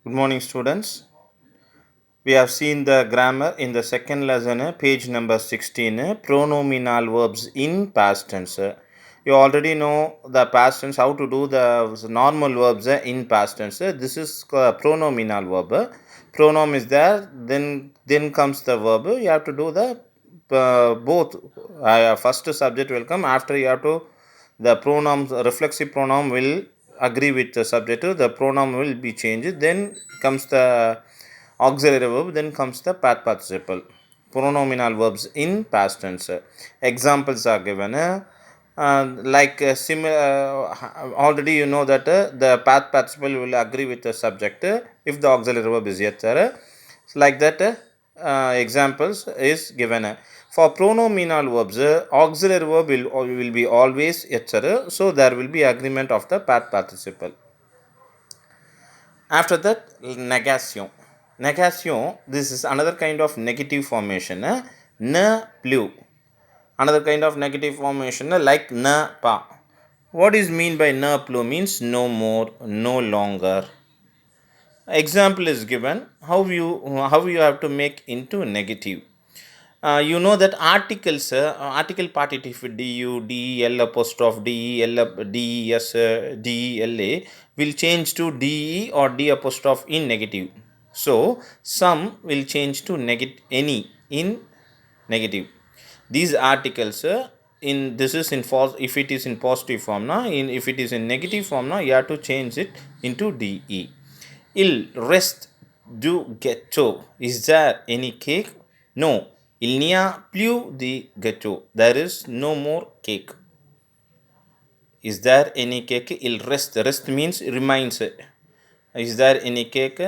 Good morning, students. We have seen the grammar in the second lesson, page number 16, pronominal verbs in past tense. You already know the past tense, how to do the normal verbs in past tense. This is pronominal verb. Pronoun is there, then comes the verb. You have to do the both. First subject will come, after you have to the pronoun, reflexive pronoun will agree with the subject, the pronoun will be changed, then comes the auxiliary verb, then comes the past participle. Pronominal verbs in past tense. Examples are given. Already you know that the past participle will agree with the subject if the auxiliary verb is yet there. Like that, examples is given. For pronominal verbs, auxiliary verb will be always yet there, so there will be agreement of the past participle. After that, negation. Negation, this is another kind of negative formation. Ne plus. Another kind of negative formation like ne pas. What is mean by ne plus means no more, no longer. Example is given. How you have to make into negative. You know that articles, article partitive du, del apostrophe des, del will change to de or d apostrophe in negative. So some will change to any in negative. These articles in this is in false, if it is in positive form now, in if it is in negative form now, you have to change it into de. Il reste du gâteau. Is there any cake? No. Il n'y a plus de gâteau. There is no more cake. Is there any cake? Il reste. Rest means remains. Is there any cake?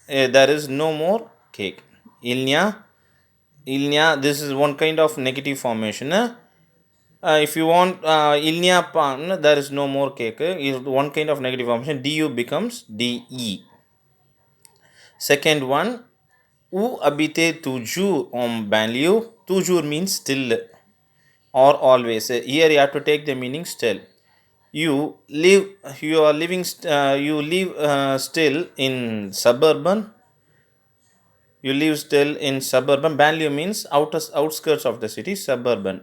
There is no more cake. Il n'y a, this is one kind of negative formation. If you want il n'y a pas, there is no more cake, is one kind of negative formation. Du becomes de. Second one, où habitez toujours en banlieue? Toujours means still or always. Here you have to take the meaning still. You live, you are living, you live still in suburban. You live still in suburban. Banlieue means outskirts of the city, suburban.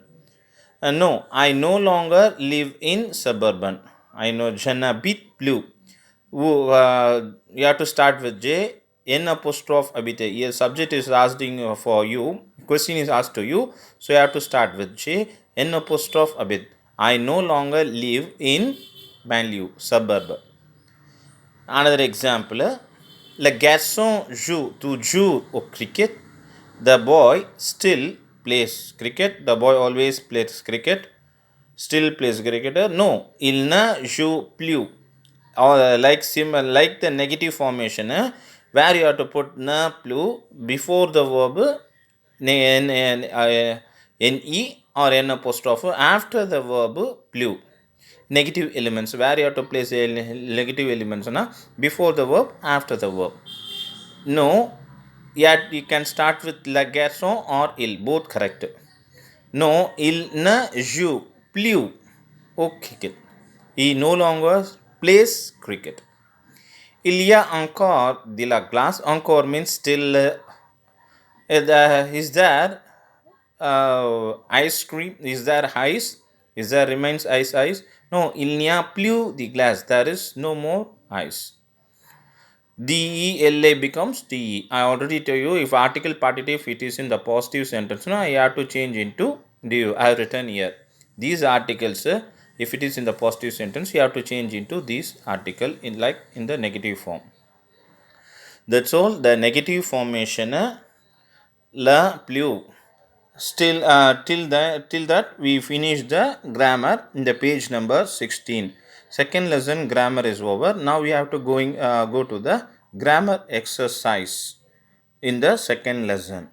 No, I no longer live in suburban. I know je n'habite plus. You have to start with J. N apostrophe habite. Here subject is asking for you. Question is asked to you. So you have to start with J. N apostrophe habite. I no longer live in banlieue, suburb. Another example. Le garçon joue toujours au cricket. The boy still plays cricket. The boy always plays cricket. Still plays cricket. No, il ne joue plus. Or like the negative formation, where you have to put ne plus before the verb ne or n apostrophe after the verb plus. Negative elements, where you have to place a negative elements before the verb, after the verb. No, yet you can start with la garçon or il, both correct. No, il ne joue plus au cricket. He no longer plays cricket. Il y a encore de la glace. Encore means still. Is there ice cream? Is there ice? Is there remains ice? No, il n'y a plus de glace. There is no more ice. DELA becomes DE. I already tell you, if article partitive it is in the positive sentence, no, I have to change into DU. I have written here. These articles, if it is in the positive sentence, you have to change into this article in the negative form. That's all. The negative formation, la plus. Still, till that we finish the grammar in the page number 16. Second lesson grammar is over. Now we have to go to the grammar exercise in the second lesson.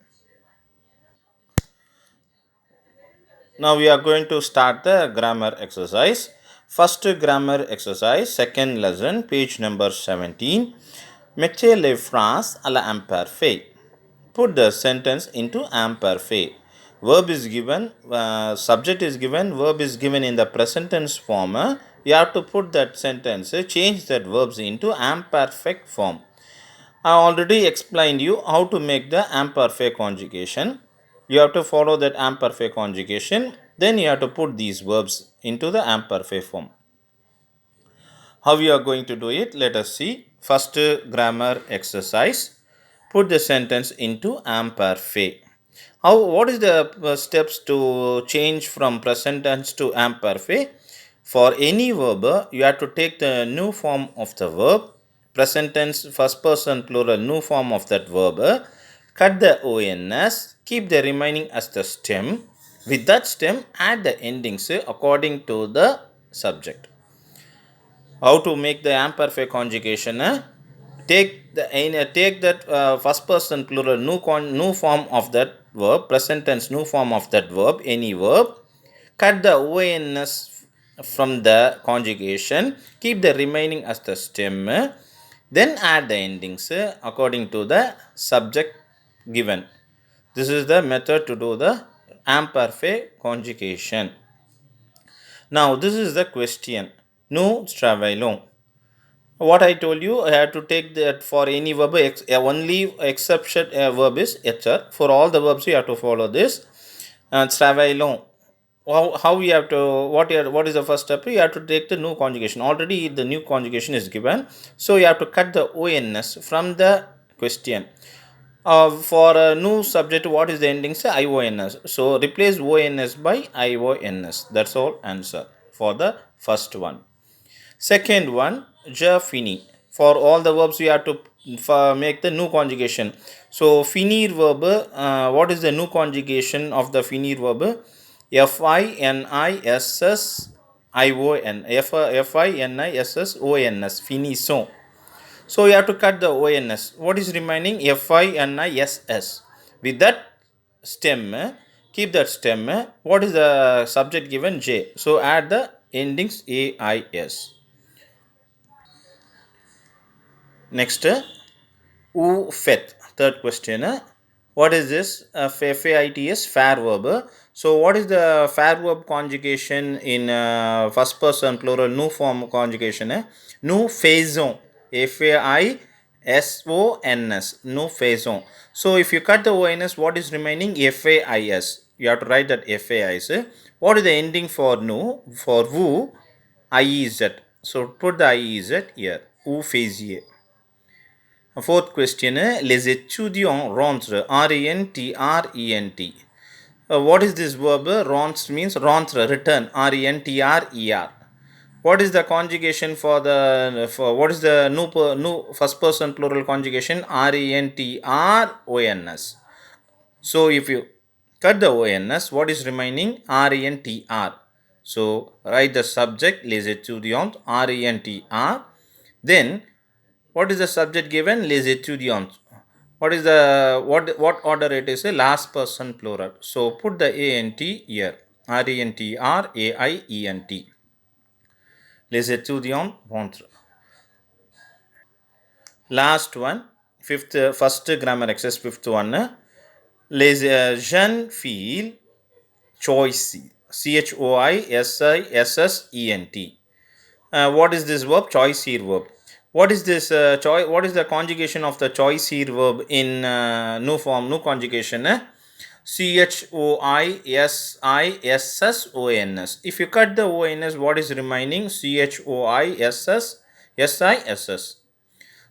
Now we are going to start the grammar exercise. First grammar exercise, second lesson, page number 17. Mettez les phrases à l'imparfait. Put the sentence into imperfect. Verb is given, subject is given, verb is given in the present tense form. You have to put that sentence, change that verbs into imperfect form. I already explained you how to make the imperfect conjugation. You have to follow that imperfect conjugation. Then you have to put these verbs into the imperfect form. How you are going to do it? Let us see. First grammar exercise. Put the sentence into imperfect. What is the steps to change from present tense to imperfect? For any verb, you have to take the new form of the verb, present tense, first person plural, new form of that verb, cut the ons, keep the remaining as the stem. With that stem, add the endings according to the subject. How to make the imperfect conjugation? Take that first person plural new form of that verb, present tense new form of that verb, any verb, cut the ons from the conjugation, keep the remaining as the stem, then add the endings according to the subject given. This is the method to do the imperfect conjugation. Now this is the question. Nous travaillons. What I told you, I have to take that for any verb, only exception verb is être. For all the verbs, you have to follow this. Travaillons. How you have to, what is the first step? You have to take the new conjugation. Already the new conjugation is given. So you have to cut the ons from the question. For a new subject, what is the ending? Say ions. So replace ons by ions. That's all answer for the first one. Second one, je finis. For all the verbs, we have to make the new conjugation. So, finir verb, what is the new conjugation of the finir verb? F-I-N-I-S-S-I-O-N. F-I-N-I-S-S-O-N-S. Finissons. So, you have to cut the O-N-S. What is remaining? F-I-N-I-S-S. With that stem, keep that stem. What is the subject given? J. So, add the endings A-I-S. Next, ou fait. Third question. What is this? F-A-I-T-S, fair verb. So, what is the fair verb conjugation in first person plural new form conjugation? Nous faisons. F-A-I-S-O-N-S. Nous faisons. So, if you cut the O-N-S, what is remaining? F-A-I-S. You have to write that F-A-I-S. What is the ending for nous? For vous, I-E-Z. So, put the I-E-Z here. Vous faisiez. Fourth question, les étudiants rentrent, R-E-N-T-R-E-N-T. What is this verb? Rentre means rentre, return, R-E-N-T-R-E-R. What is the conjugation for what is the new first person plural conjugation? R-E-N-T-R-O-N-S. So if you cut the O-N-S, what is remaining? R-E-N-T-R. So write the subject, les étudiants, R-E-N-T-R. Then what is the subject given? Les étudiants. What is the what order it is? A last person plural. So put the ant here. R-E-N-T-R-A-I-E-N-T. Les étudiants rentrent. Last one, first grammar exercise, fifth one. Les jeunes filles choisissent. C-H-O-I-S-I-S-S-E-N-T. What is this verb? Choice here verb. What is this choice? What is the conjugation of the choice here verb in new form, new conjugation? Choisissons. If you cut the ons, what is remaining? Choisses.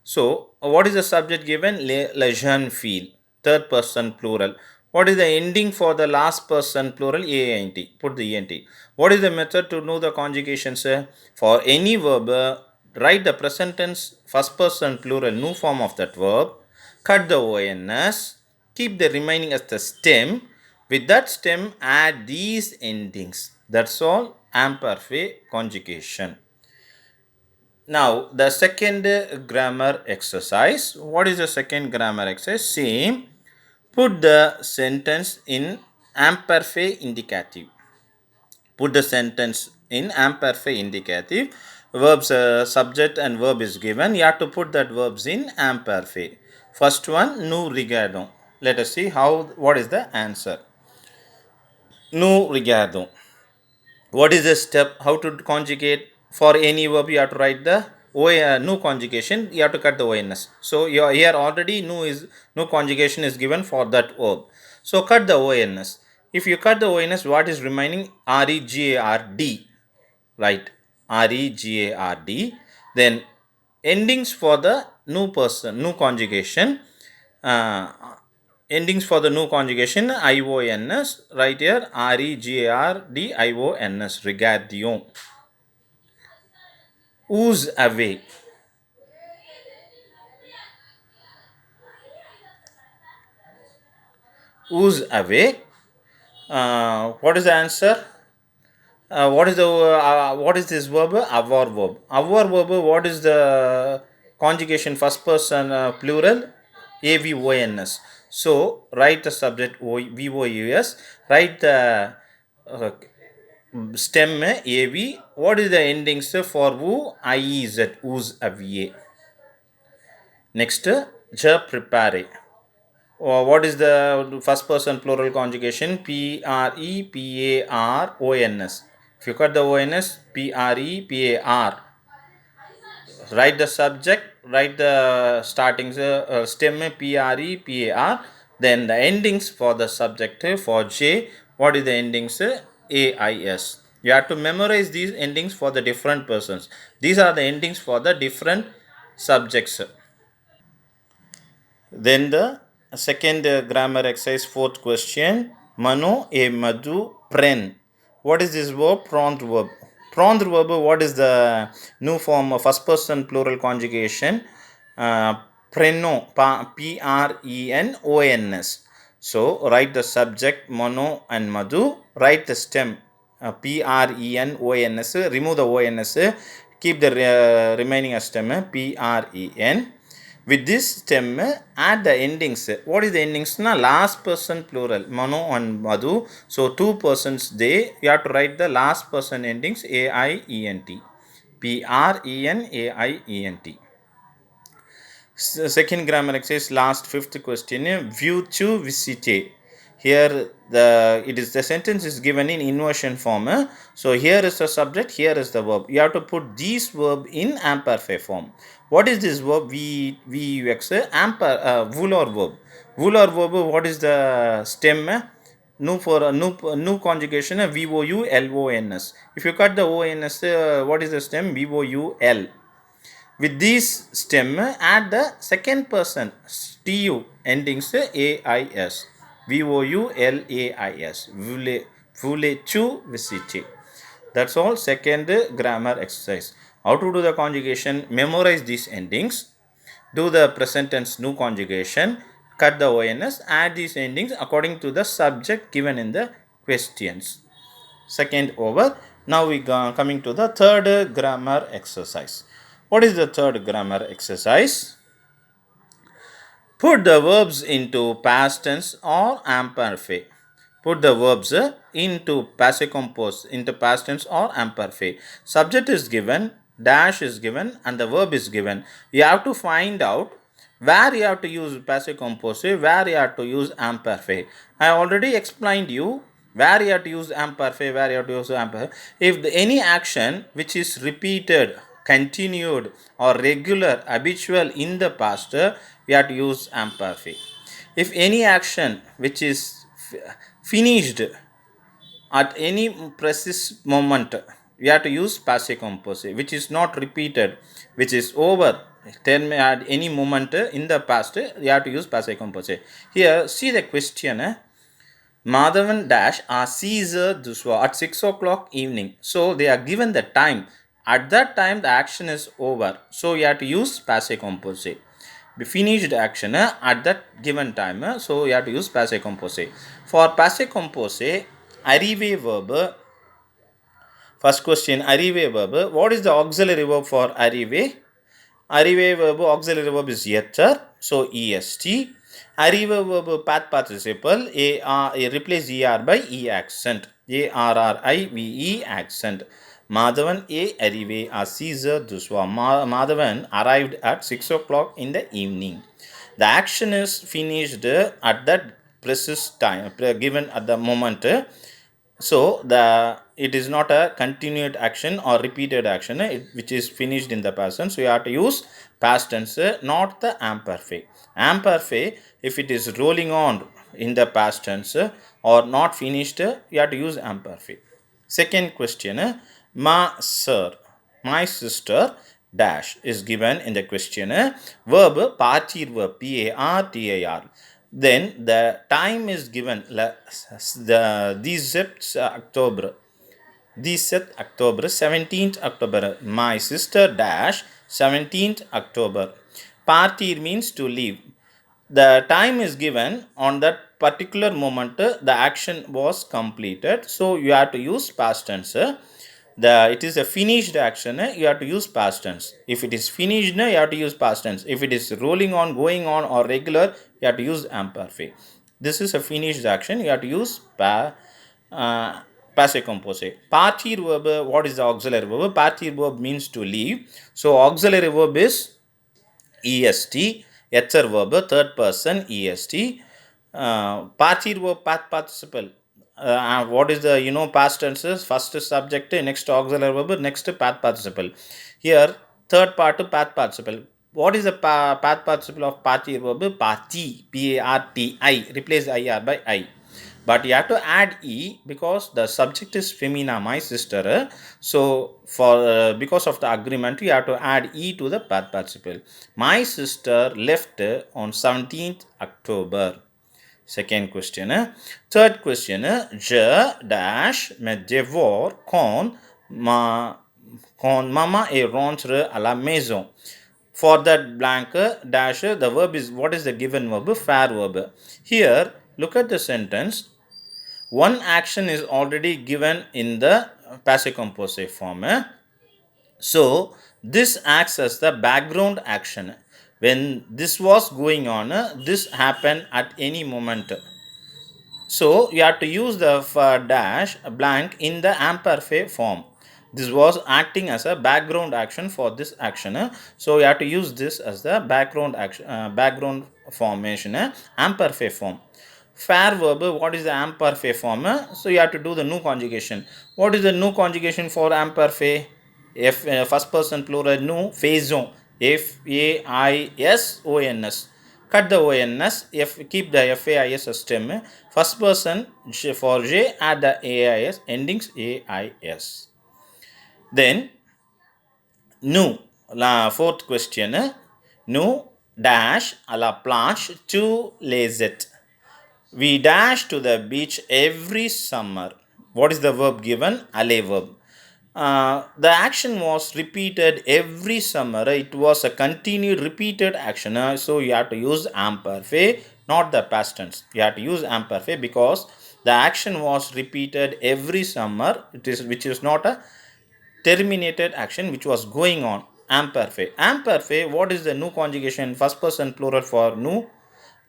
So, what is the subject given? Le jeune fille. Third person plural. What is the ending for the last person plural? ANT. Put the ENT. What is the method to know the conjugations? For any verb, write the present tense first person plural new form of that verb. Cut the ONS. Keep the remaining as the stem. With that stem, add these endings. That's all. Imperfect conjugation. Now, the second grammar exercise. What is the second grammar exercise? Same. Put the sentence in imperfect indicative. Put the sentence in imperfect indicative. Verbs, subject and verb is given. You have to put that verbs in imperfect. First one, nous regardons. Let us see what is the answer. Nous regardons. What is the step? How to conjugate? For any verb, you have to write the nu conjugation, you have to cut the ONS. So here already nu conjugation is given for that verb. So cut the ONS. If you cut the ONS, what is remaining? REGARD, right? REGARD. Then endings for the nu conjugation. Uh, Endings for the nu conjugation IONS, right here REGARDIONS, regarding. Ooze away. Ooze away. What is the answer? What is this verb? Avoir verb. Avoir verb. What is the conjugation? First person plural. AVONS. So write the subject VOUS. Write the uh, stem AV. What is the endings for who? IEZ. Ooze away. Next, je prepare. What is the first person plural conjugation? PREPARONS. If you cut the ONS, PREPAR. Write the subject, write the starting stem PREPAR. Then the endings for the subject for J. What is the endings? AIS. You have to memorize these endings for the different persons. These are the endings for the different subjects. Then the second grammar exercise, fourth question. Mano e Madhu pren. What is this verb? Prompt verb. Prompt verb, what is the new form of first person plural conjugation? Preno, PRENONS. So write the subject Mano and Madhu. Write the stem PRENONS. Remove the ONS. Keep the remaining stem PREN. With this stem, add the endings. What is the endings? Last person plural. Mano and Madhu. So two persons they. You have to write the last person endings AIENT. PRENAIENT. Second grammar exercise, last fifth question. View to visite. Here the sentence is given in inversion form. So here is the subject, here is the verb. You have to put this verb in imperfect form. What is this verb? VUX voulor verb. Voulor verb. What is the stem? Nu for nu conjugation VOULONS. If you cut the ONS, what is the stem? VOUL. With this stem, add the second person TU endings AIS. VOULAIS. Voulez-tu visiter? That's all. Second grammar exercise. How to do the conjugation? Memorize these endings. Do the present tense nu conjugation. Cut the ONS. Add these endings according to the subject given in the questions. Second over. Now we coming to the third grammar exercise. What is the third grammar exercise? Put the verbs into past tense or imperfect. Put the verbs into passive compose, into past tense or imperfect. Subject is given, dash is given, and the verb is given. You have to find out where you have to use passive compositive, where you have to use imperfect. I already explained you where you have to use imperfect, where you have to use imperfect. If any action which is repeated, continued, or regular, habitual in the past, we have to use imperfect. If any action which is finished at any precise moment, we have to use passive compositive, which is not repeated, which is over at any moment in the past, we have to use passive compositive. Here, see the question. Madhavan dash are Caesar Duswa at 6 o'clock evening. So they are given the time. At that time, the action is over. So you have to use passive composite. The finished action at that given time. So you have to use passive composite. For passive composite, arrive verb. First question, arrive verb. What is the auxiliary verb for arrive? Arrive verb, auxiliary verb is yetter. So est. Arrive verb past participle, replace er by e accent. ARRIVE accent. Madhavan arrive à 6 heures du soir. Madhavan arrived at 6 o'clock in the evening. The action is finished at that precise time, given at the moment. So the it is not a continued action or repeated action which is finished in the past tense. So you have to use past tense, not the imperfect. Imperfect, if it is rolling on in the past tense or not finished, you have to use imperfect. Second question, ma sir, my sister dash is given in the question. Verb partir verb, PARTIR. Then the time is given, the 17 October. 17 October, 17th October. My sister dash 17th October. Partir means to leave. The time is given on that particular moment, the action was completed. So you have to use past tense. It is a finished action, you have to use past tense. If it is finished, you have to use past tense. If it is rolling on, going on, or regular, you have to use imperfect. This is a finished action, you have to use uh, passive composite. Partir verb, what is the auxiliary verb? Partir verb means to leave. So auxiliary verb is est, ether verb, third person est. Partir verb, past participle. What is the past tenses? First subject, next auxiliary verb, next past participle. Here third part past participle. What is the past participle of partir verb? Parti, PARTI. Replace IR by I. But you have to add e because the subject is femina, my sister. So for because of the agreement, you have to add e to the past participle. My sister left on 17th October. Second question. Third question. Je dash me devoir quand maman est rentre à la maison. For that blank dash, the verb is, what is the given verb? Faire verb. Here look at the sentence. One action is already given in the passive composite form. So this acts as the background action. When this was going on, this happened at any moment. So you have to use the dash blank in the imperfect form. This was acting as a background action for this action. So you have to use this as the background action, background formation, imperfect form. Fair verb, what is the imperfect form? So you have to do the nu conjugation. What is the nu conjugation for imperfect? If first person plural nu, faison, FAISONS. Cut the ONS, keep the FAIS stem. First person for J, add the AIS, endings AIS. Then nous, la fourth question, nous dash à la plage tous les étés. We dash to the beach every summer. What is the verb given? Aller verb. The action was repeated every summer. It was a continued repeated action. So you have to use imperfect, not the past tense. You have to use imperfect because the action was repeated every summer. Which is not a terminated action which was going on. Imperfect. Imperfect, what is the nu conjugation? First person plural for nu.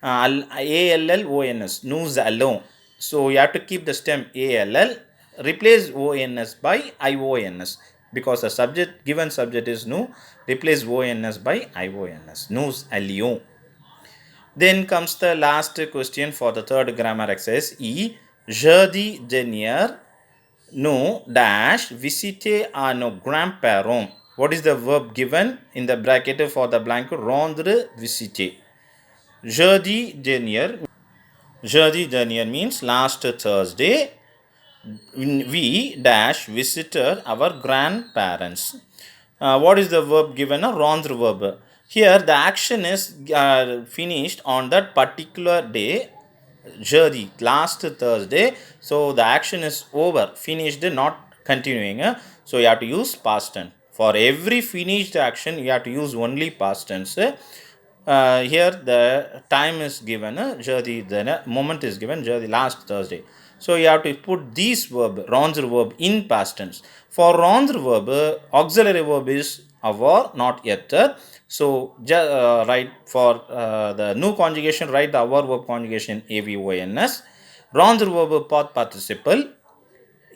ALLONS. Nous alone. So you have to keep the stem ALL. Replace ONS by IONS. Because the subject, given subject is nu. Replace ONS by IONS. Nous allions. Then comes the last question for the third grammar exercise. Jeudi dernier, nous dash visiter à nos grands-parents. What is the verb given in the bracket for the blank? Rendre visiter. Jeudi dernier. Jeudi dernier means last Thursday. We dash visited our grandparents. What is the verb given? A rendre verb. Here the action is finished on that particular day. Jeudi, last Thursday. So the action is over, finished, not continuing. So you have to use past tense. For every finished action, you have to use only past tense. Here the time is given, jeudi, the moment is given, jeudi, last Thursday. So you have to put this verb, rendre verb, in past tense. For rendre verb, auxiliary verb is avoir, not yet. So write for the nu conjugation, write the avoir verb conjugation avons. Rendre verb past participle.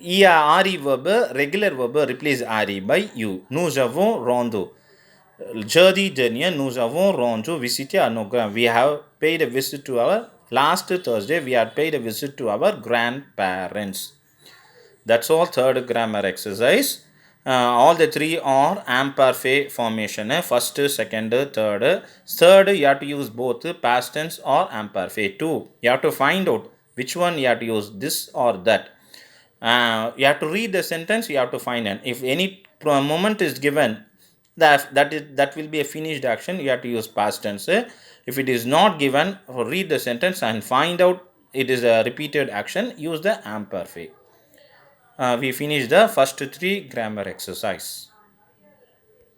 RE verb, regular verb, replace RE by you. Nous avons rendu. Jeudi dernier, nous avons rendu visiter à nos grands. We have paid a visit to our last Thursday. We had paid a visit to our grandparents. That's all third grammar exercise. All the three are imperfect formation. First, second, third. Third, you have to use both past tense or imperfect too. You have to find out which one you have to use, this or that. You have to read the sentence, you have to find it. If any moment is given, that will be a finished action, you have to use past tense. If it is not given, read the sentence and find out it is a repeated action, use the imperfect. We finished the first three grammar exercise.